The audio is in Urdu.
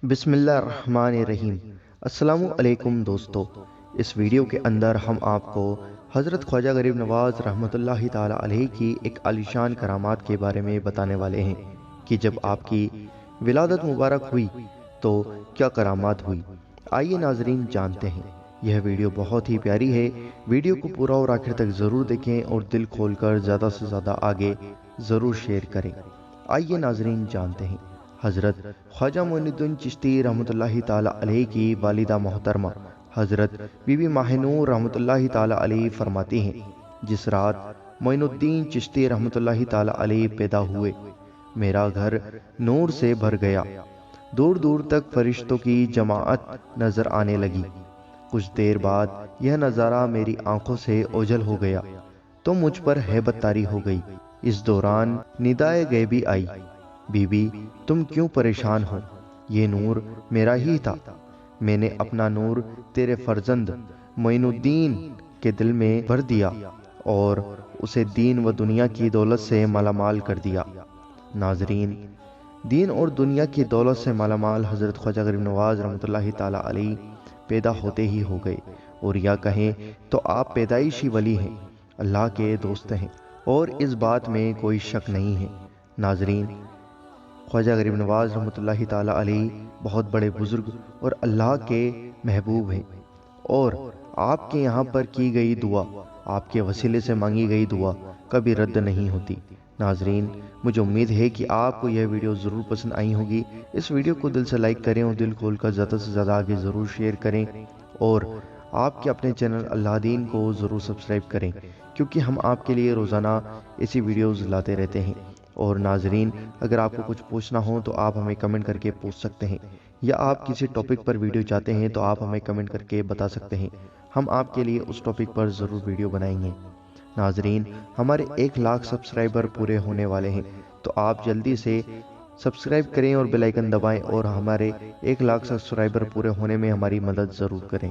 بسم اللہ الرحمن الرحیم۔ السلام علیکم دوستو، اس ویڈیو کے اندر ہم آپ کو حضرت خواجہ غریب نواز رحمۃ اللہ تعالی علیہ کی ایک عالیشان کرامات کے بارے میں بتانے والے ہیں کہ جب آپ کی ولادت مبارک ہوئی تو کیا کرامات ہوئی۔ آئیے ناظرین جانتے ہیں۔ یہ ویڈیو بہت ہی پیاری ہے، ویڈیو کو پورا اور آخر تک ضرور دیکھیں اور دل کھول کر زیادہ سے زیادہ آگے ضرور شیئر کریں۔ آئیے ناظرین جانتے ہیں۔ حضرت خواجہ معین الدین چشتی رحمۃ اللہ تعالی علیہ کی والدہ محترمہ حضرت بی بی ماہ نور رحمۃ اللہ تعالی علیہ فرماتی ہیں، جس رات معین الدین چشتی رحمۃ اللہ تعالی علیہ پیدا ہوئے، میرا گھر نور سے بھر گیا، دور دور تک فرشتوں کی جماعت نظر آنے لگی۔ کچھ دیر بعد یہ نظارہ میری آنکھوں سے اوجھل ہو گیا تو مجھ پر ہیبت طاری ہو گئی۔ اس دوران ندائے غیبی آئی، بی بی تم کیوں پریشان ہو، یہ نور میرا ہی تھا، میں نے اپنا نور تیرے فرزند معین الدین کے دل میں بھر دیا اور اسے دین و دنیا کی دولت سے مالا مال کر دیا۔ ناظرین، دین اور دنیا کی دولت سے مالا مال حضرت خواجہ غریب نواز رحمۃ اللہ تعالی علیہ پیدا ہوتے ہی ہو گئے، اور یا کہیں تو آپ پیدائشی ولی ہیں، اللہ کے دوست ہیں، اور اس بات میں کوئی شک نہیں ہے۔ ناظرین، خواجہ غریب نواز رحمۃ اللہ تعالی علیہ بہت بڑے بزرگ اور اللہ کے محبوب ہیں، اور آپ کے یہاں پر کی گئی دعا، آپ کے وسیلے سے مانگی گئی دعا کبھی رد نہیں ہوتی۔ ناظرین، مجھے امید ہے کہ آپ کو یہ ویڈیو ضرور پسند آئی ہوگی۔ اس ویڈیو کو دل سے لائک کریں اور دل کھول کر زیادہ سے زیادہ آگے ضرور شیئر کریں، اور آپ کے اپنے چینل اللہ دین کو ضرور سبسکرائب کریں، کیونکہ ہم آپ کے لیے روزانہ ایسی ویڈیوز لاتے رہتے ہیں۔ اور ناظرین، اگر آپ کو کچھ پوچھنا ہو تو آپ ہمیں کمنٹ کر کے پوچھ سکتے ہیں، یا آپ کسی ٹاپک پر ویڈیو چاہتے ہیں تو آپ ہمیں کمنٹ کر کے بتا سکتے ہیں، ہم آپ کے لیے اس ٹاپک پر ضرور ویڈیو بنائیں گے۔ ناظرین، ہمارے 1 لاکھ سبسکرائبر پورے ہونے والے ہیں، تو آپ جلدی سے سبسکرائب کریں اور بیل آئیکن دبائیں، اور ہمارے 1 لاکھ سبسکرائبر پورے ہونے میں ہماری مدد ضرور کریں۔